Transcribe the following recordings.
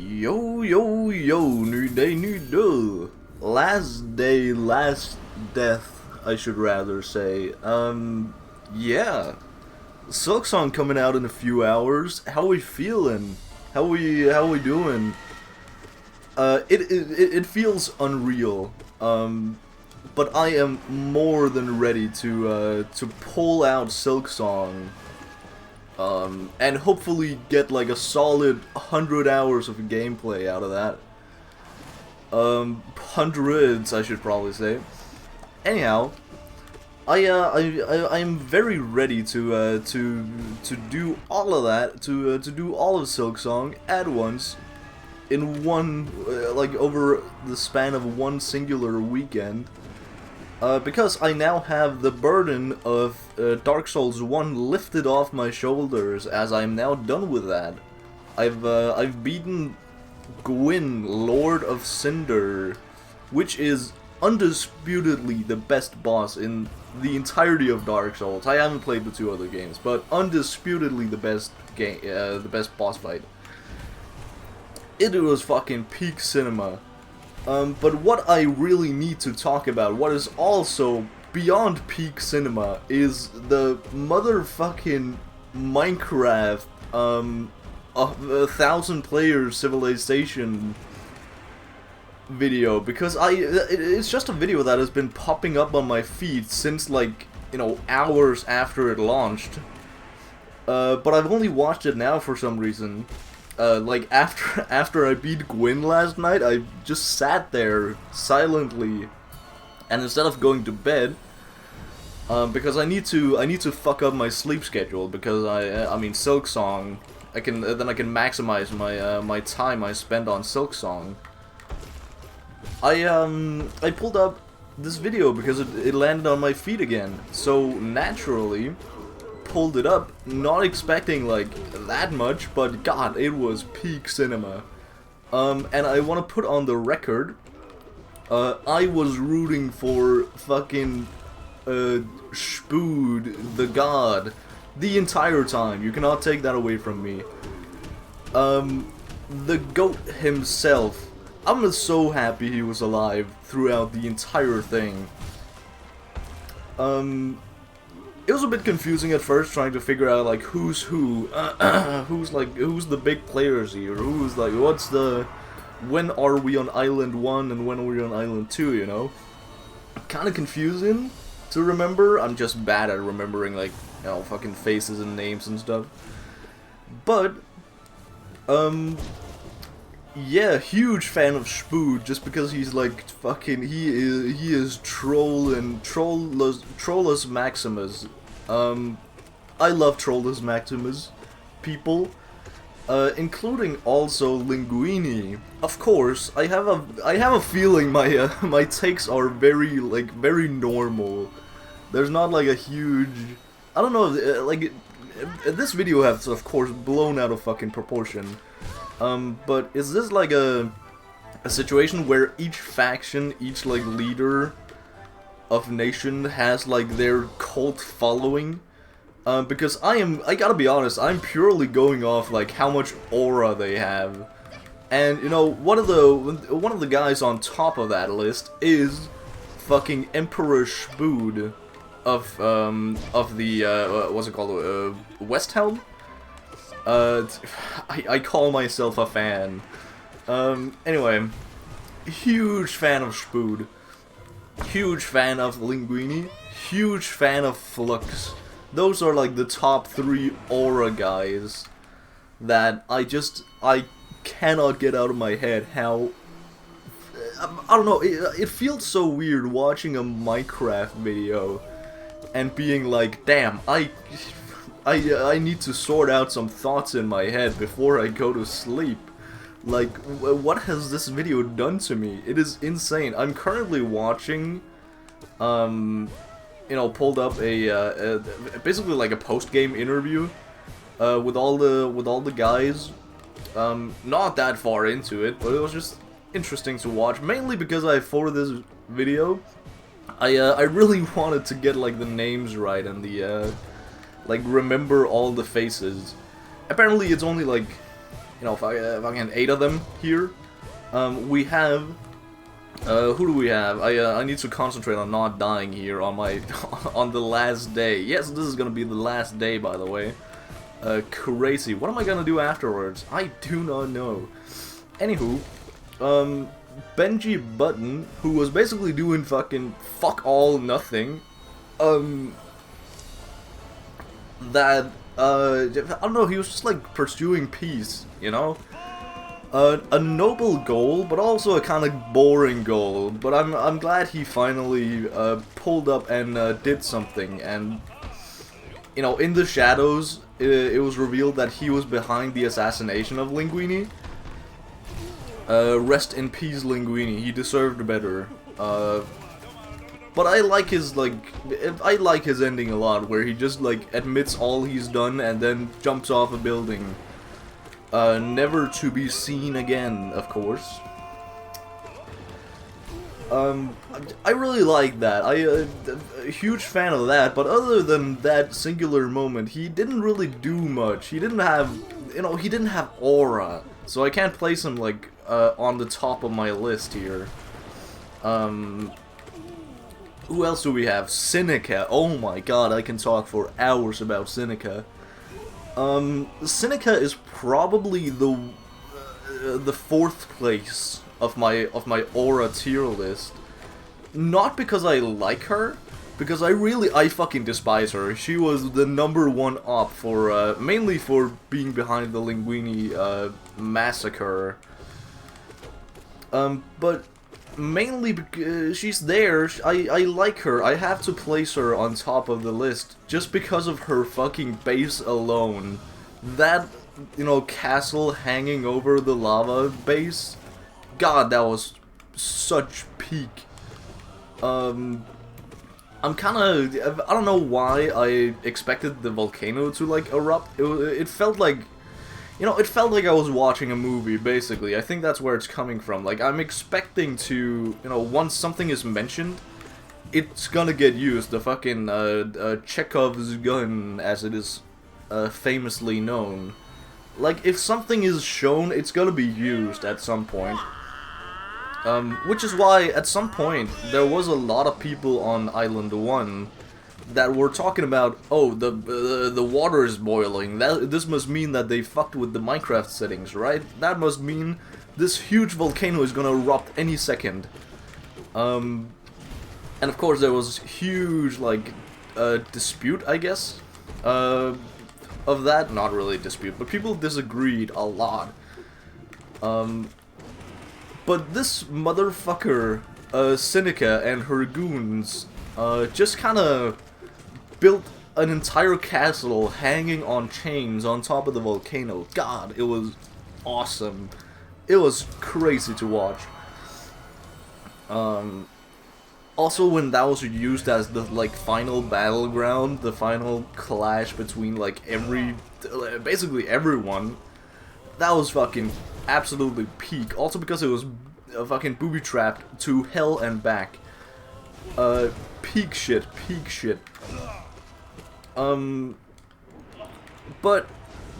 Yo, yo, yo, new day, new day. Last day, last death, I should rather say. Yeah. Silksong coming out in a few hours. How we feeling? How we doing? It feels unreal. But I am more than ready to pull out Silksong. And hopefully get like a solid 100 hours of gameplay out of that. Hundreds, I should probably say. Anyhow, I'm very ready to do all of that, to do all of Silksong at once, in one, like over the span of one singular weekend. Because I now have the burden of Dark Souls 1 lifted off my shoulders, as I'm now done with that. I've beaten Gwyn, Lord of Cinder, which is undisputedly the best boss in the entirety of Dark Souls. I haven't played the two other games, but undisputedly the best game, the best boss fight. It was fucking peak cinema. But what I really need to talk about, what is also beyond peak cinema, is the motherfucking Minecraft, 1,000 players civilization video, because it's just a video that has been popping up on my feed since, like, you know, hours after it launched. But I've only watched it now for some reason. Like, after I beat Gwyn last night, I just sat there silently, and instead of going to bed, because I need to fuck up my sleep schedule, because I mean Silksong, then I can maximize my my time I spend on Silksong. I pulled up this video because it landed on my feed again, so naturally pulled it up, not expecting like that much, but god, it was peak cinema. And I want to put on the record, I was rooting for fucking Spood, the god, the entire time. You cannot take that away from me. The goat himself, I'm so happy he was alive throughout the entire thing. It was a bit confusing at first, trying to figure out like who's who, who's the big players here, who's like when are we on Island 1 and when are we on Island 2, you know? Kinda confusing to remember. I'm just bad at remembering, like, you know, fucking faces and names and stuff. But, yeah, huge fan of Spood, just because he's like fucking, he is Trollus Maximus. I love Trollus Maximus people, including also Linguini. Of course, I have a feeling my my takes are very normal. There's not like a huge, I don't know, like this video has of course blown out of fucking proportion. But is this like a situation where each faction, each like leader of nation has like their cult following? Because I gotta be honest, I'm purely going off like how much aura they have. And you know, one of the guys on top of that list is fucking Emperor Spood of the what's it called, Westhelm? I call myself a fan. Anyway, huge fan of Spood, huge fan of Linguini, huge fan of Flux. Those are like the top 3 aura guys that I cannot get out of my head. How, I don't know, it feels so weird watching a Minecraft video and being like, damn, I need to sort out some thoughts in my head before I go to sleep. Like, what has this video done to me? It is insane. I'm currently watching, you know, pulled up a basically like a post-game interview, with all the guys. Not that far into it, but it was just interesting to watch. Mainly because for this video, I really wanted to get like the names right and the like remember all the faces. Apparently it's only like you know, fucking 8 of them here. We have, who do we have? I need to concentrate on not dying here on my, on the last day. Yes, this is gonna be the last day, by the way. Crazy. What am I gonna do afterwards? I do not know. Anywho, Benji Button, who was basically doing fucking fuck all nothing, that, I don't know, he was just like pursuing peace, you know? A noble goal, but also a kind of boring goal, but I'm glad he finally, pulled up and, did something, and, you know, in the shadows, it was revealed that he was behind the assassination of Linguini. Rest in peace, Linguini. He deserved better. But I like his, like, I like his ending a lot, where he just, like, admits all he's done and then jumps off a building. Never to be seen again, of course. I really like that. A huge fan of that, but other than that singular moment, he didn't really do much. He didn't have, you know, he didn't have aura, so I can't place him, like, on the top of my list here. Who else do we have? Seneca. Oh my god, I can talk for hours about Seneca. Seneca is probably the 4th place of my aura tier list. Not because I like her, because I fucking despise her. She was the #1 op for, mainly for being behind the Linguini, massacre. But mainly because she's there, I like her. I have to place her on top of the list just because of her fucking base alone. That, you know, castle hanging over the lava base, god, that was such peak. I'm kinda, I don't know why I expected the volcano to, like, erupt. It felt like, you know, it felt like I was watching a movie, basically. I think that's where it's coming from. Like, I'm expecting to, you know, once something is mentioned, it's gonna get used. The fucking, Chekhov's gun, as it is, famously known. Like, if something is shown, it's gonna be used at some point. Which is why, at some point, there was a lot of people on Island 1 that were talking about, oh, the water is boiling. This must mean that they fucked with the Minecraft settings, right? That must mean this huge volcano is gonna erupt any second. And of course there was huge, like, dispute, I guess, of that. Not really dispute, but people disagreed a lot. But this motherfucker, Seneca and her goons, just kinda built an entire castle hanging on chains on top of the volcano. God, it was awesome. It was crazy to watch. Also, when that was used as the, like, final battleground, the final clash between, like, basically everyone, that was fucking absolutely peak. Also because it was fucking booby-trapped to hell and back. Peak shit, peak shit. But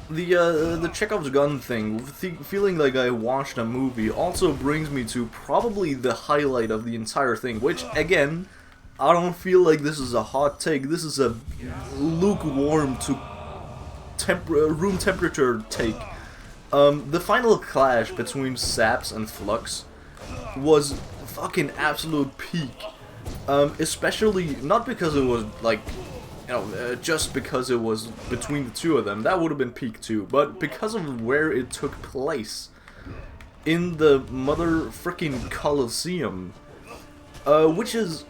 the Chekhov's gun thing, feeling like I watched a movie, also brings me to probably the highlight of the entire thing, which, again, I don't feel like this is a hot take. This is a lukewarm to room temperature take. The final clash between Saps and Flux was fucking absolute peak. Especially, not because it was, like, you know, just because it was between the two of them, that would have been peak too, but because of where it took place, in the mother frickin' coliseum, which is,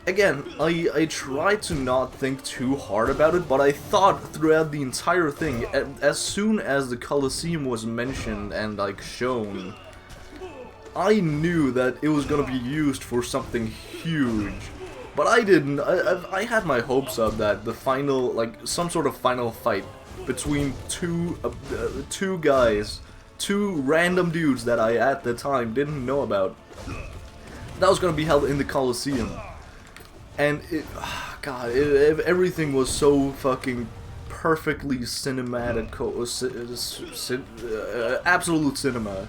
again, I tried to not think too hard about it, but I thought throughout the entire thing, as soon as the coliseum was mentioned and, like, shown, I knew that it was gonna be used for something huge. But I didn't. I had my hopes up that the final, like, some sort of final fight between two guys, two random dudes that I at the time didn't know about, that was gonna be held in the Coliseum. And God, everything was so fucking perfectly cinematic, absolute cinema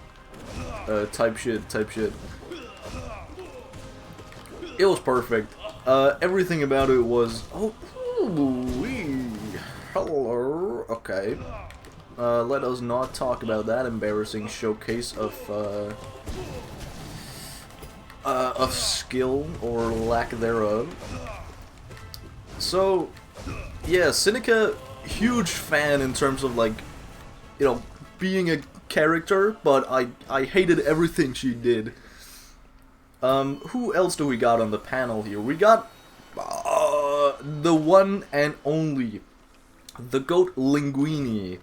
type shit. It was perfect. Everything about it was, oh, hello, okay. Let us not talk about that embarrassing showcase of skill or lack thereof. So, yeah, Seneca, huge fan in terms of, like, you know, being a character, but I hated everything she did. Who else do we got on the panel here? We got the one and only, the goat Linguini.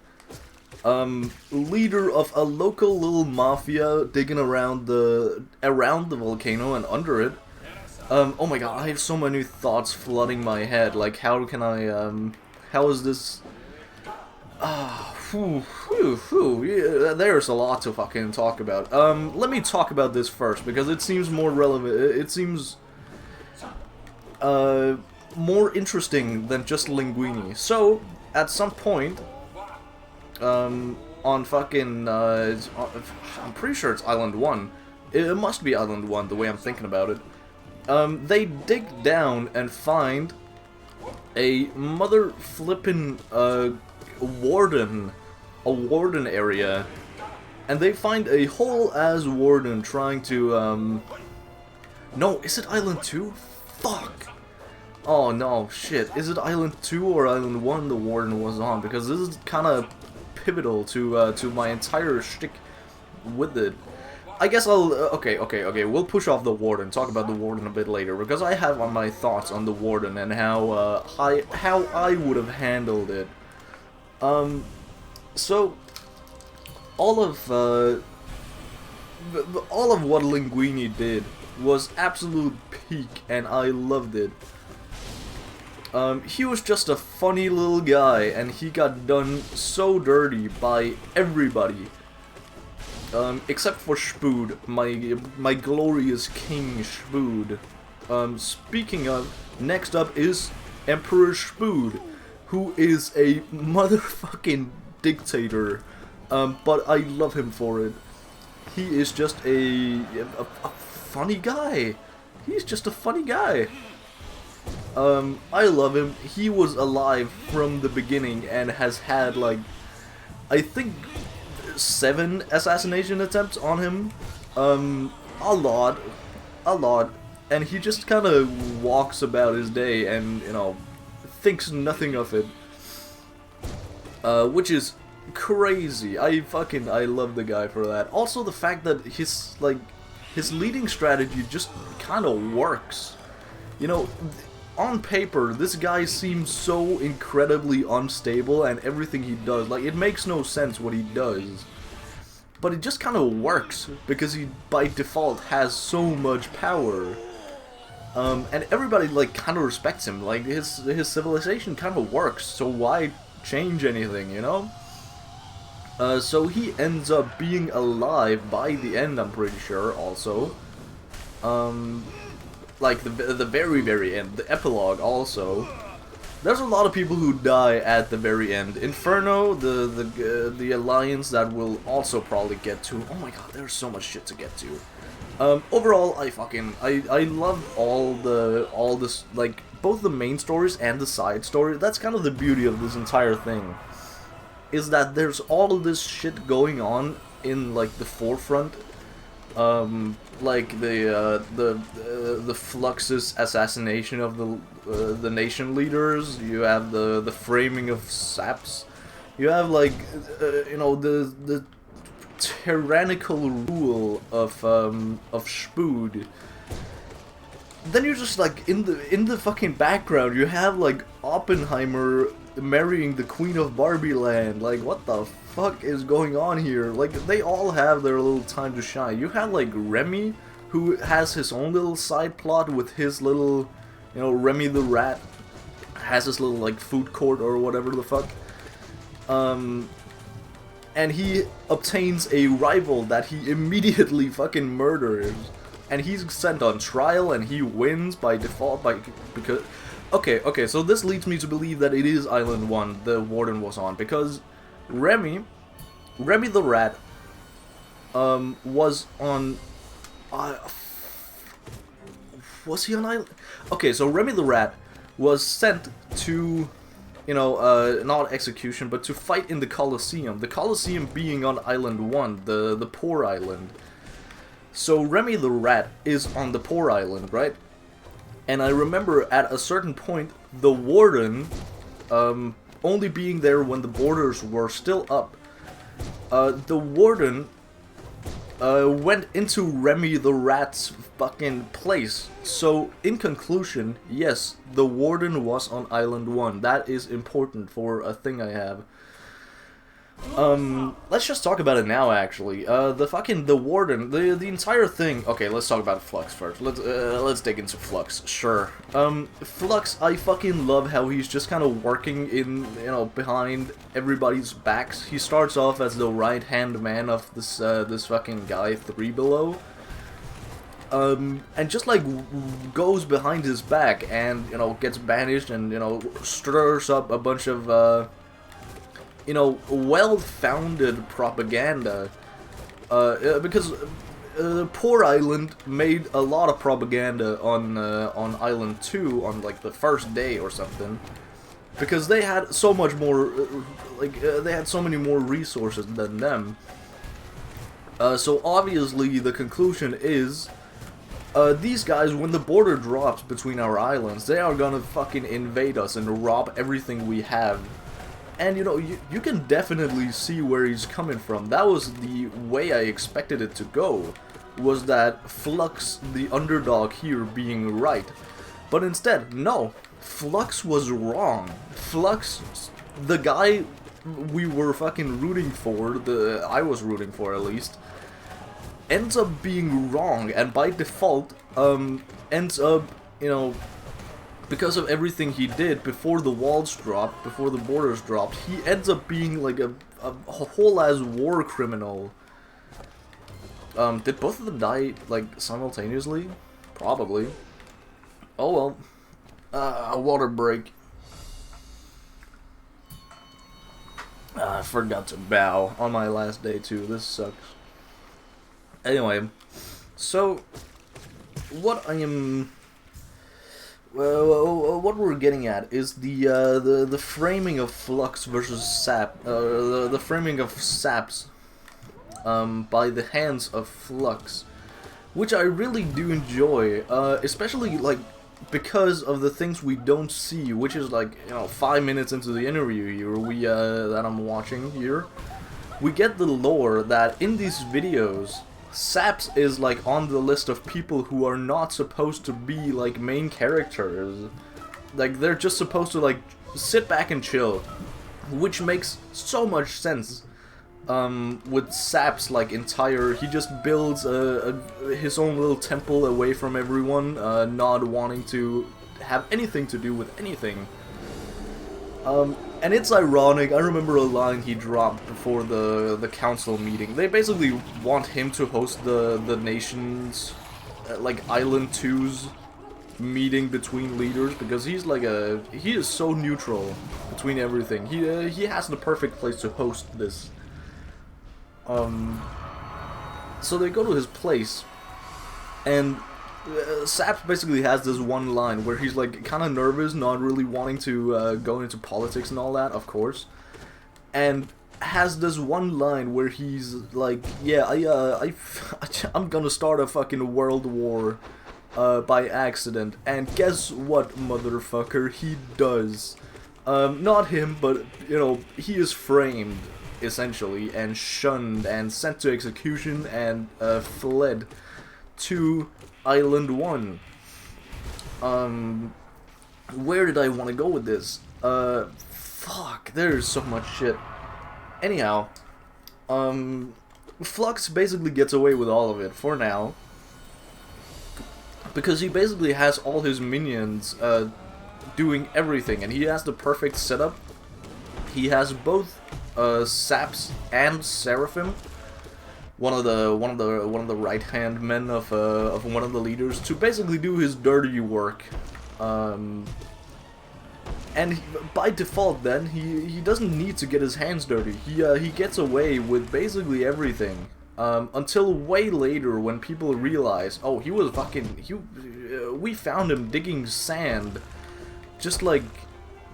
Leader of a local little mafia digging around the volcano and under it. Oh my god, I have so many thoughts flooding my head. Like, how can I, how is this? Yeah, there's a lot to fucking talk about. Let me talk about this first, because it seems more relevant. It seems, more interesting than just Linguini. So, at some point, on fucking, I'm pretty sure it's Island 1. It must be Island 1, the way I'm thinking about it. They dig down and find a mother flippin', warden, a warden area, and they find a whole ass warden trying to, no, is it Island 2? Fuck! Oh no, shit, is it Island 2 or Island 1 the warden was on? Because this is kinda pivotal to my entire shtick with it. I guess I'll, okay, we'll push off the warden, talk about the warden a bit later, because I have on my thoughts on the warden and how I would have handled it. So, all of what Linguini did was absolute peak, and I loved it. He was just a funny little guy, and he got done so dirty by everybody. Except for Spood, my glorious King Spood. Speaking of, next up is Emperor Spood, who is a motherfucking dictator, but I love him for it. He is just a funny guy. He's just a funny guy. I love him. He was alive from the beginning and has had, like, I think 7 assassination attempts on him. A lot. And he just kind of walks about his day and, you know, thinks nothing of it. Which is crazy. I love the guy for that. Also the fact that his leading strategy just kind of works. You know, on paper, this guy seems so incredibly unstable, and everything he does, like, it makes no sense what he does. But it just kind of works, because he, by default, has so much power. And everybody, like, kind of respects him. Like, his civilization kind of works, so why change anything, you know? So he ends up being alive by the end, I'm pretty sure, also. Like, the very, very end, the epilogue also. There's a lot of people who die at the very end. Inferno, the alliance that we'll also probably get to. Oh my god, there's so much shit to get to. Overall, I love all this, like, both the main stories and the side story. That's kind of the beauty of this entire thing, is that there's all of this shit going on in, like, the forefront. Like the Flux's assassination of the nation leaders. You have the framing of Saps. You have, like, you know, the tyrannical rule of Spood. Then you're just, like, in the fucking background, you have, like, Oppenheimer marrying the Queen of Barbie Land. Like, what the fuck is going on here? Like, they all have their little time to shine. You have, like, Remy, who has his own little side plot with his little, you know, Remy the Rat has his little, like, food court or whatever the fuck. And he obtains a rival that he immediately fucking murders. And he's sent on trial, and he wins by default, because... okay, so this leads me to believe that it is Island 1 the Warden was on, because Remy the Rat, was on, was he on Island? Okay, so Remy the Rat was sent to, you know, not execution, but to fight in the Coliseum. The Coliseum being on Island 1, the poor island. So Remy the Rat is on the poor island, right? And I remember at a certain point, the Warden, only being there when the borders were still up, the Warden went into Remy the Rat's fucking place. So, in conclusion, yes, the Warden was on Island 1. That is important for a thing I have. Let's just talk about it now, actually. The Warden, the entire thing. Okay, let's talk about Flux first. Let's dig into Flux. Sure. Flux, I fucking love how he's just kind of working in, you know, behind everybody's backs. He starts off as the right-hand man of this fucking guy, 3 Below. And just like goes behind his back and, you know, gets banished and, you know, stirs up a bunch of, you know, well-founded propaganda, because Poor Island made a lot of propaganda on Island 2 on, like, the first day or something, because they had so much more, they had so many more resources than them. So obviously the conclusion is, these guys, when the border drops between our islands, they are gonna fucking invade us and rob everything we have. And, you know, you can definitely see where he's coming from. That was the way I expected it to go, was that Flux, the underdog here, being right. But instead, no. Flux was wrong. Flux, the guy we were fucking rooting for, I was rooting for at least, ends up being wrong, and by default, ends up, you know, because of everything he did before the walls dropped, before the borders dropped, he ends up being like a whole-ass war criminal. Did both of them die, like, simultaneously? Probably. Oh well. A water break. I forgot to bow on my last day too, this sucks. Anyway, so, what I am... what we're getting at is the framing of Flux versus Saps, the framing of Saps, by the hands of Flux, which I really do enjoy, especially, like, because of the things we don't see, which is, like, you know, 5 minutes into the interview here, that I'm watching here, we get the lore that in these videos, Saps is, like, on the list of people who are not supposed to be, like, main characters. Like, they're just supposed to, like, sit back and chill. Which makes so much sense. With Saps, like, he just builds his own little temple away from everyone, not wanting to have anything to do with anything. And it's ironic, I remember a line he dropped before the council meeting. They basically want him to host the nation's, like, Island 2's meeting between leaders, because he's like he is so neutral between everything. He has the perfect place to host this. So they go to his place, and Saps basically has this one line where he's, like, kind of nervous, not really wanting to go into politics and all that, of course, and has this one line where he's like, yeah, I'm gonna start a fucking world war by accident, and guess what, motherfucker, he does. Not him, but, you know, he is framed, essentially, and shunned, and sent to execution, and fled to Island 1. Where did I want to go with this? Fuck, there's so much shit. Anyhow, Flux basically gets away with all of it, for now. Because he basically has all his minions, doing everything, and he has the perfect setup. He has both, Saps and Seraphim, one of the right-hand men of one of the leaders, to basically do his dirty work. And by default, then he doesn't need to get his hands dirty. He gets away with basically everything. Until way later, when people realize, oh, he was fucking we found him digging sand, just like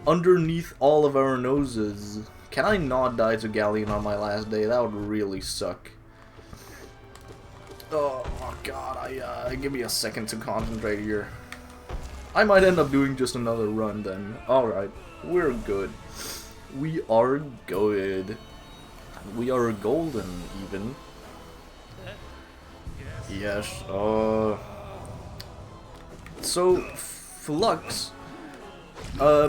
underneath all of our noses. Can I not die to Galleon on my last day? That would really suck. Oh god, give me a second to concentrate here. I might end up doing just another run then. Alright, we're good. We are good. We are golden, even. Yes, so, Flux,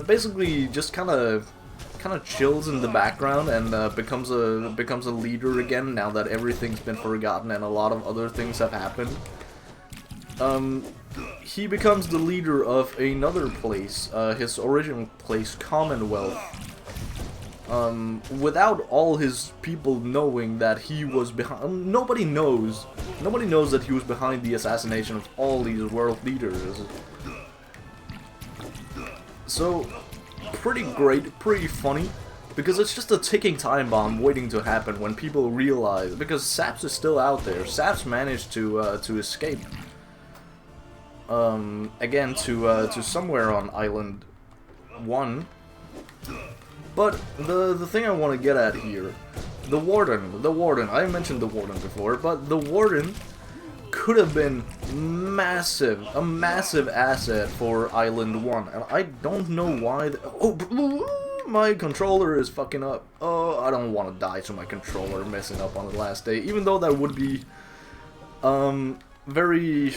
basically just kinda chills in the background and becomes a leader again now that everything's been forgotten and a lot of other things have happened. He becomes the leader of another place, his original place, Commonwealth. Without all his people knowing that he was behind. Nobody knows that he was behind the assassination of all these world leaders. So, pretty great, pretty funny, because it's just a ticking time bomb waiting to happen when people realize, because Saps is still out there. Saps managed to escape. Again, to somewhere on Island 1. But the thing I want to get at here, the Warden, I mentioned the Warden before, but the Warden could have been a massive asset for Island 1, and I don't know why, oh, my controller is fucking up. Oh, I don't want to die to my controller messing up on the last day, even though that would be, very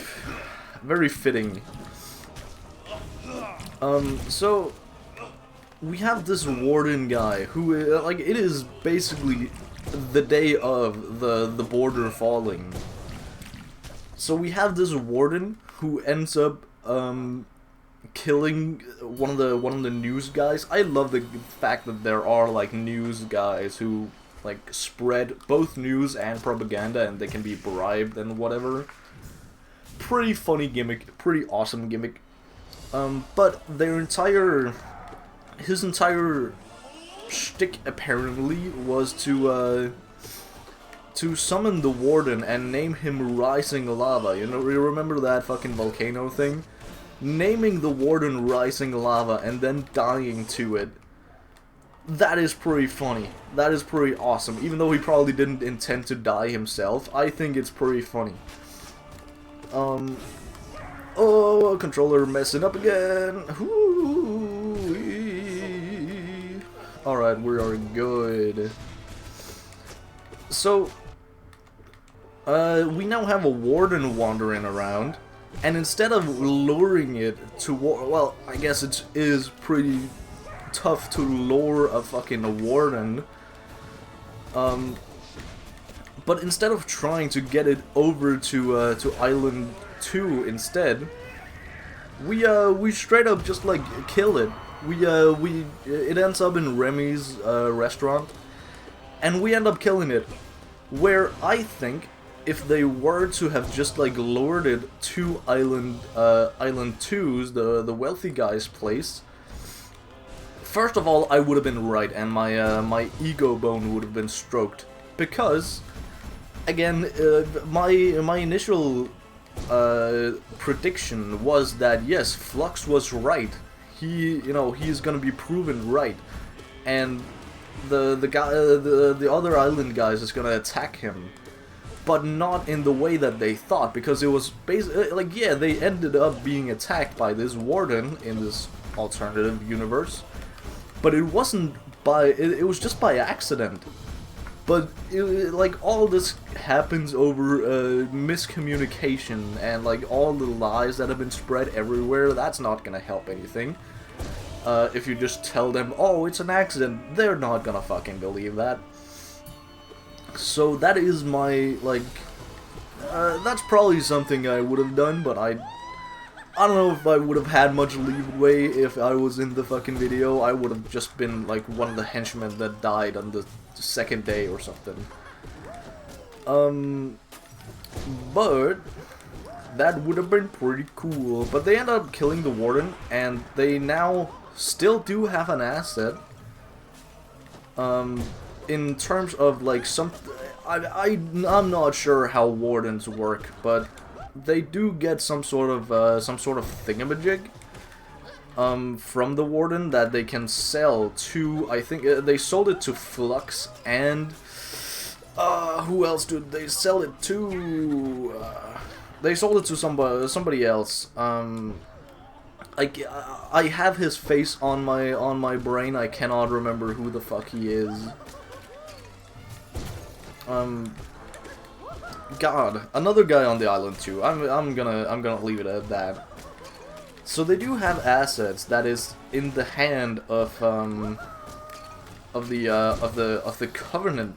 fitting. So we have this Warden guy who, like, it is basically the day of the border falling. So we have this Warden who ends up killing one of the news guys. I love the fact that there are like news guys who like spread both news and propaganda, and they can be bribed and whatever. Pretty funny gimmick, pretty awesome gimmick. But his entire shtick apparently was to summon the Warden and name him Rising Lava. You remember that fucking volcano thing? Naming the Warden Rising Lava and then dying to it. That is pretty funny. That is pretty awesome. Even though he probably didn't intend to die himself, I think it's pretty funny. Oh, controller messing up again. Alright, we are good. So, we now have a Warden wandering around, and instead of luring it to well, I guess it is pretty tough to lure a fucking Warden. But instead of trying to get it over to Island 2 instead, we straight up just like kill it. It ends up in Remy's restaurant, and we end up killing it. Where I think if they were to have just like lured it to Island 2's, the wealthy guy's place, first of all I would have been right, and my ego bone would have been stroked, because again, my initial prediction was that yes, Flux was right. He's gonna be proven right, and the other island guys is gonna attack him, but not in the way that they thought, because it was basically like, yeah, they ended up being attacked by this Warden in this alternative universe, but it wasn't by it was just by accident. But like all this happens over miscommunication and like all the lies that have been spread everywhere. That's not gonna help anything. If you just tell them, oh, it's an accident, they're not gonna fucking believe that. So that is my, like, that's probably something I would have done, but I don't know if I would have had much leeway if I was in the fucking video. I would have just been like one of the henchmen that died on the second day or something. But that would have been pretty cool. But they end up killing the Warden, and they now still do have an asset. In terms of like I'm not sure how wardens work, but they do get some sort of thingamajig from the warden that they can sell to. I think they sold it to Flux and who else did they sell it to? They sold it to somebody else. I have his face on my brain. I cannot remember who the fuck he is. God, another guy on the island too. I'm gonna leave it at that. So they do have assets that is in the hand of the Covenant,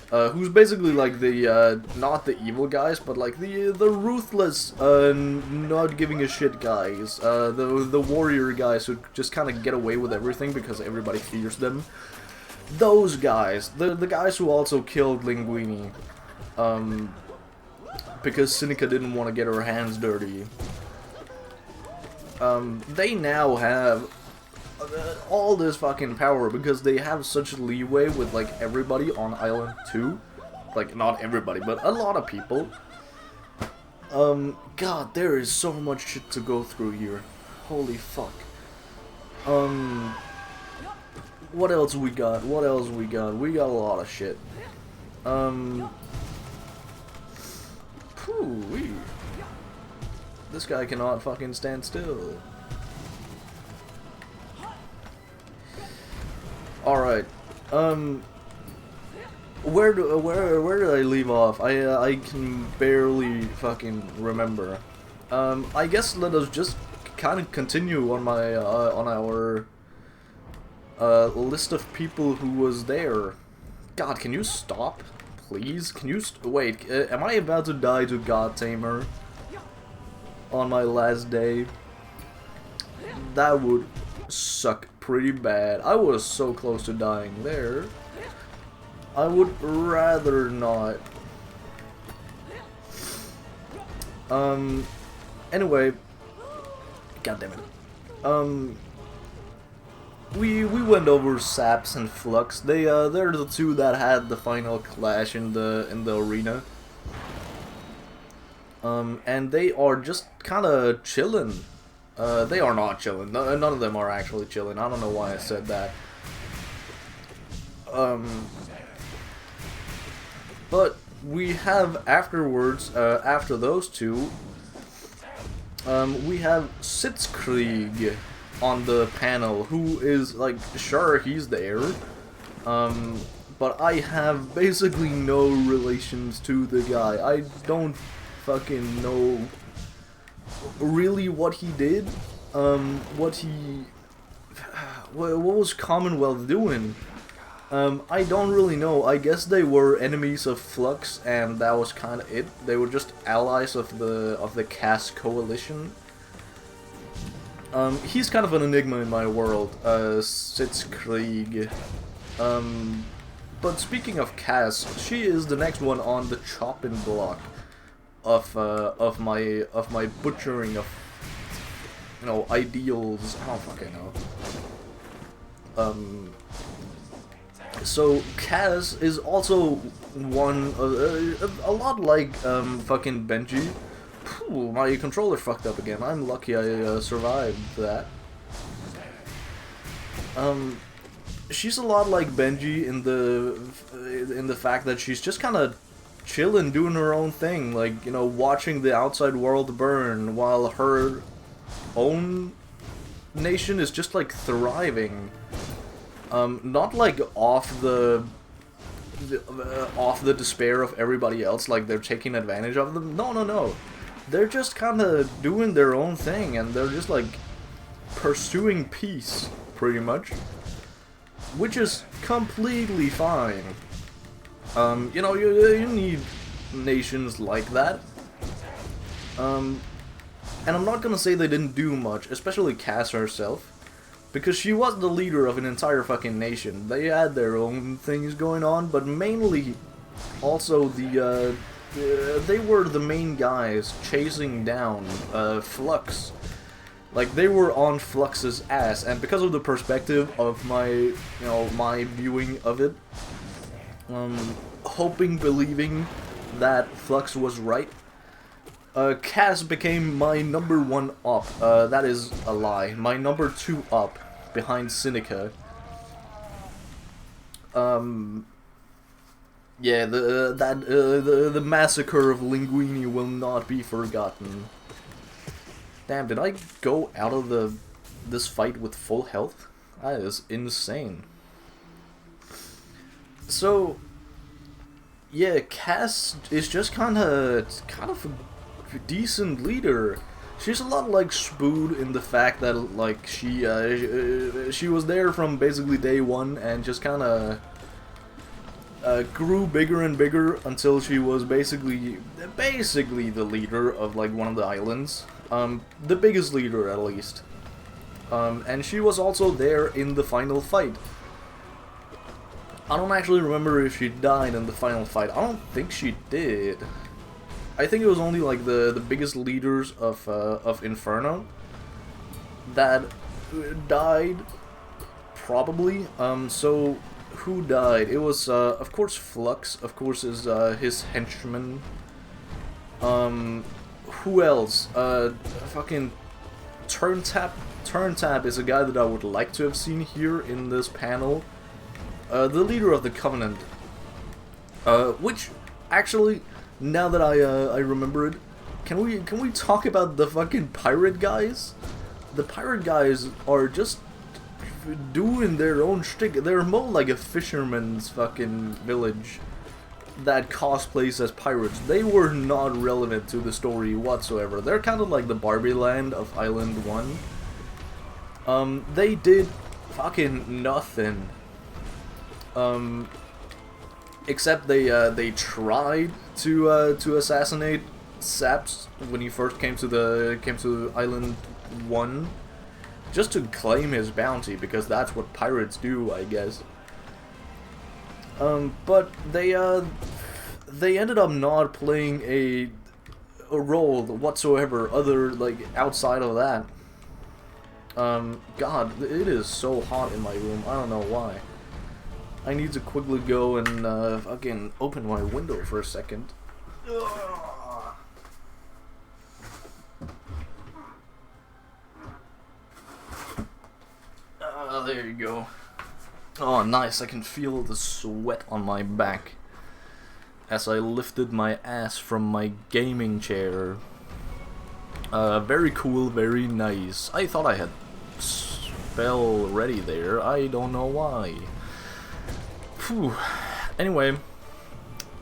who's basically like the not the evil guys, but like the ruthless, not giving a shit guys, the warrior guys who just kind of get away with everything because everybody fears them. Those guys, the guys who also killed Linguini, because Seneca didn't want to get her hands dirty. They now have all this fucking power because they have such leeway with like everybody on Island 2. Like, not everybody, but a lot of people. God, there is so much shit to go through here. Holy fuck. What else we got? What else we got? We got a lot of shit. Whoo-wee. This guy cannot fucking stand still. Alright. Where did I leave off? I can barely fucking remember. I guess let us just kind of continue on my on our list of people who was there. God, can you stop, please? Can you wait? Am I about to die to God Tamer on my last day? That would suck pretty bad. I was so close to dying there. I would rather not. Anyway, God damn it. We went over Saps and Flux. They're the two that had the final clash in the arena. And they are just kind of chilling. They are not chilling. None of them are actually chilling. I don't know why I said that. But we have afterwards, after those two, we have Sitzkrieg on the panel, who is like, sure, he's there, but I have basically no relations to the guy. I don't fucking know really what he did, what was Commonwealth doing. I don't really know. I guess they were enemies of Flux, and that was kind of it. They were just allies of the Cass coalition. He's kind of an enigma in my world, Sitzkrieg. But speaking of Cass, she is the next one on the chopping block of my butchering of, you know, ideals. I don't fucking know. So Cass is also one a lot like fucking Benji. Ooh, my controller fucked up again. I'm lucky I survived that. She's a lot like Benji in the fact that she's just kind of chilling, doing her own thing, like, you know, watching the outside world burn while her own nation is just like thriving. Not like off the despair of everybody else, like they're taking advantage of them. No. They're just kind of doing their own thing, and they're just like pursuing peace, pretty much, which is completely fine. You know, you need nations like that. And I'm not gonna say they didn't do much, especially Cass herself, because she was the leader of an entire fucking nation. They had their own things going on, but mainly also they were the main guys chasing down Flux, Like, they were on Flux's ass, and because of the perspective of my, my viewing of it, hoping, believing that Flux was right, Cass became my number 1 up. That is a lie. My number 2 up, behind Seneca. Yeah, the massacre of Linguini will not be forgotten. Damn, did I go out of this fight with full health? That is insane. So, yeah, Cass is just kind of a decent leader. She's a lot like Spood in the fact that, like, she was there from basically day 1 and just kind of grew bigger and bigger until she was basically the leader of, like, one of the islands. The biggest leader, at least. And she was also there in the final fight. I don't actually remember if she died in the final fight. I don't think she did. I think it was only, like, the biggest leaders of Inferno that died, probably. So, who died? It was, of course, Flux, of course, is his henchman. Who else? Fucking Turntap. Turntap is a guy that I would like to have seen here in this panel. The leader of the Covenant. Which, actually, now that I remember it, can we talk about the fucking pirate guys? The pirate guys are just doing their own shtick. They're more like a fisherman's fucking village that cosplays as pirates. They were not relevant to the story whatsoever. They're kind of like the Barbie Land of Island 1. They did fucking nothing. Except they tried to assassinate Saps when he first came to Island 1, just to claim his bounty, because that's what pirates do, I guess. But they ended up not playing a role whatsoever, other, like, outside of that. God, it is so hot in my room. I don't know why. I need to quickly go and fucking open my window for a second. There you go. Oh, nice. I can feel the sweat on my back as I lifted my ass from my gaming chair. Very cool, very nice. I thought I had spell ready there. I don't know why. Phew. Anyway,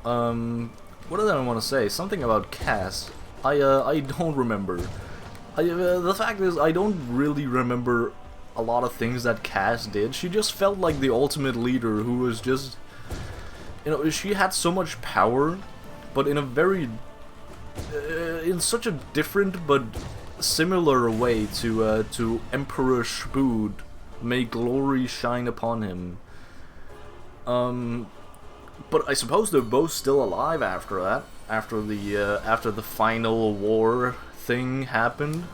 what did I want to say? Something about Cass. I don't remember. The fact is, I don't really remember a lot of things that Cass did. She just felt like the ultimate leader who was just, she had so much power, but in a very, in such a different but similar way to Emperor Spood. May glory shine upon him. But I suppose they're both still alive after that, after the final war thing happened.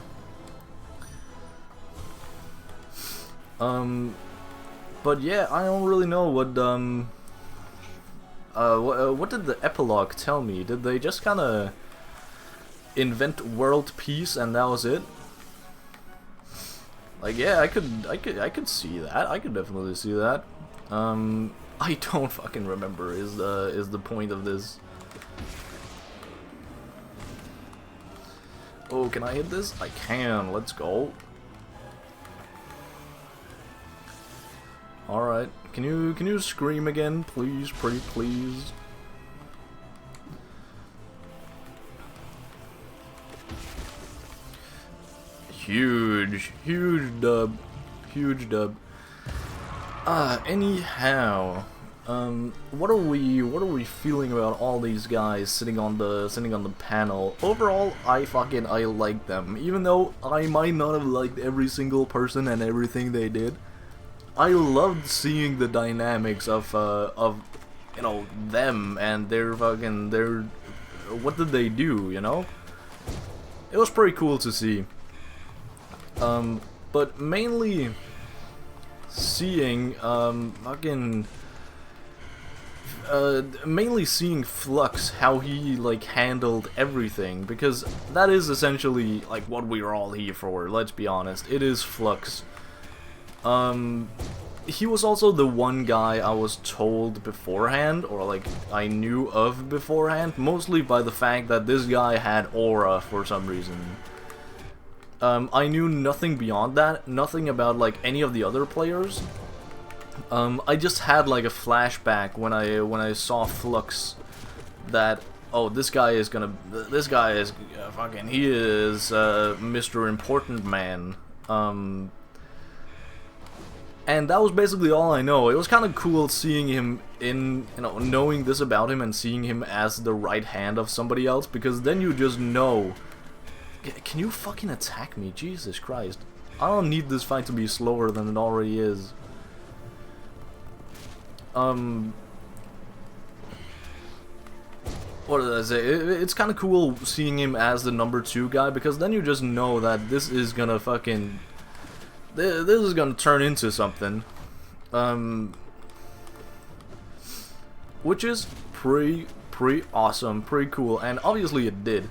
But yeah, I don't really know what did the epilogue tell me? Did they just kind of invent world peace and that was it? Like, yeah, I could see that. I could definitely see that. I don't fucking remember is the point of this. Oh, can I hit this? I can. Let's go. All right. Can you scream again, please, pretty please? Huge dub. Huge dub. Anyhow, what are we feeling about all these guys sitting on the panel? Overall, I like them, even though I might not have liked every single person and everything they did. I loved seeing the dynamics of them and their what did they do, It was pretty cool to see. But mainly seeing, mainly seeing Flux, how he, like, handled everything, because that is essentially, like, what we're all here for, let's be honest. It is Flux. He was also the one guy I was told beforehand, or, like, I knew of beforehand, mostly by the fact that this guy had aura for some reason. I knew nothing beyond that, nothing about, like, any of the other players. I just had, like, a flashback when I saw Flux that, oh, this guy is fucking, he is, Mr. Important Man. And that was basically all I know. It was kind of cool seeing him in, knowing this about him and seeing him as the right hand of somebody else, because then you just know. Can you fucking attack me? Jesus Christ. I don't need this fight to be slower than it already is. What did I say? It's kind of cool seeing him as the number 2 guy, because then you just know that this is gonna fucking... This is gonna turn into something. Which is pretty awesome, pretty cool, and obviously it did.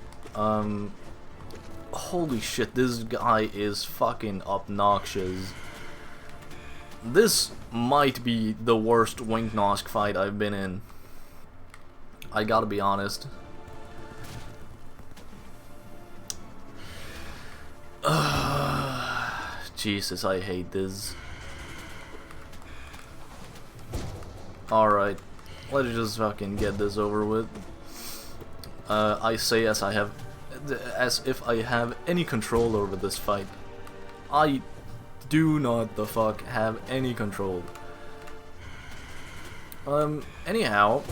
Holy shit, this guy is fucking obnoxious. This might be the worst Winknosk fight I've been in. I gotta be honest. Jesus, I hate this. Alright, let's just fucking get this over with. I say as if I have any control over this fight. I do not the fuck have any control. Anyhow,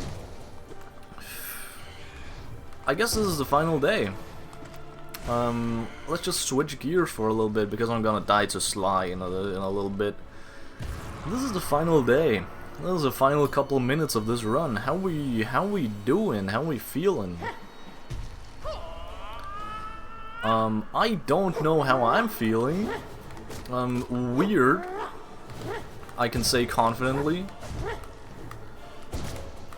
I guess this is the final day. Let's just switch gears for a little bit, because I'm gonna die to Sly in a little bit. This is the final day. This is the final couple minutes of this run. How we doing? How we feeling? I don't know how I'm feeling. Weird. I can say confidently.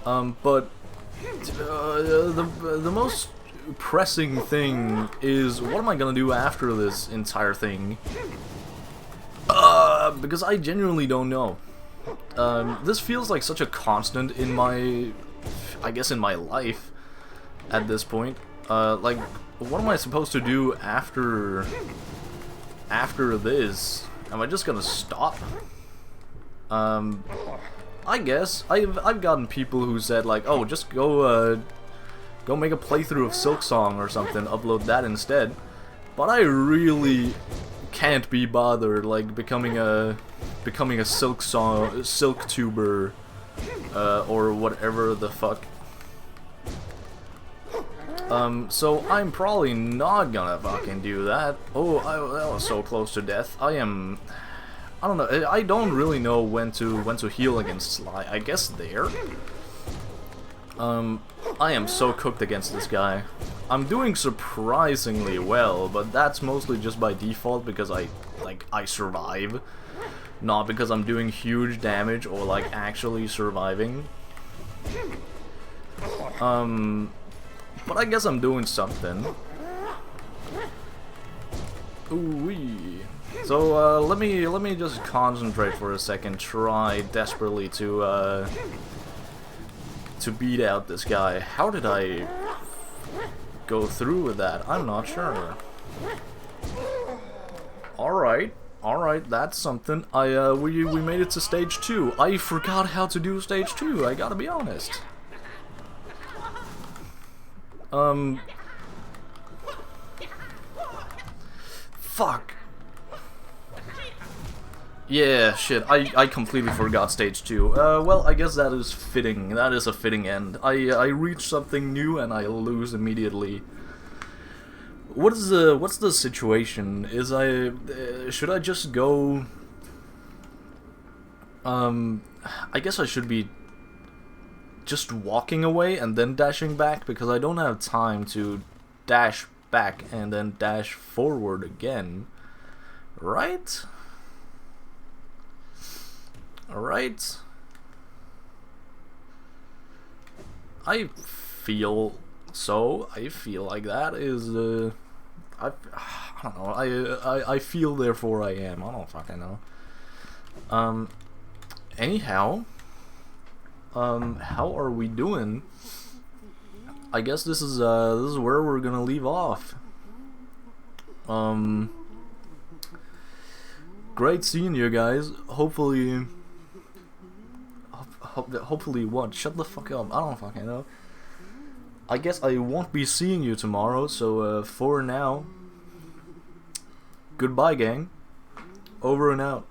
But the most pressing thing is, what am I gonna do after this entire thing? Because I genuinely don't know. This feels like such a constant in my, I guess, in my life at this point. Like, what am I supposed to do after this? Am I just gonna stop? I guess I've gotten people who said, like, oh, just go make a playthrough of Silksong or something, upload that instead. But I really can't be bothered, like, becoming a Silktuber, or whatever the fuck. So I'm probably not gonna fucking do that. Oh, that was so close to death. I don't know. I don't really know when to heal against Sly. I guess there. I am so cooked against this guy. I'm doing surprisingly well, but that's mostly just by default because I survive, not because I'm doing huge damage or like actually surviving. But I guess I'm doing something. Ooh-wee. So let me just concentrate for a second. Try desperately to beat out this guy. How did I go through with that? I'm not sure. Alright, that's something. We made it to stage 2. I forgot how to do stage 2, I gotta be honest. Fuck. Yeah, shit, I completely forgot stage 2. Well, I guess that is fitting. That is a fitting end. I reach something new and I lose immediately. What's the situation? Should I just go... I guess I should be just walking away and then dashing back, because I don't have time to dash back and then dash forward again. Right? Alright. I feel so. I feel like that is, I don't know. I feel therefore I am. I don't fucking know. Anyhow. How are we doing? I guess this is where we're gonna leave off. Great seeing you guys. Hopefully what? Shut the fuck up. I don't fucking know. I guess I won't be seeing you tomorrow, so for now, goodbye gang. Over and out.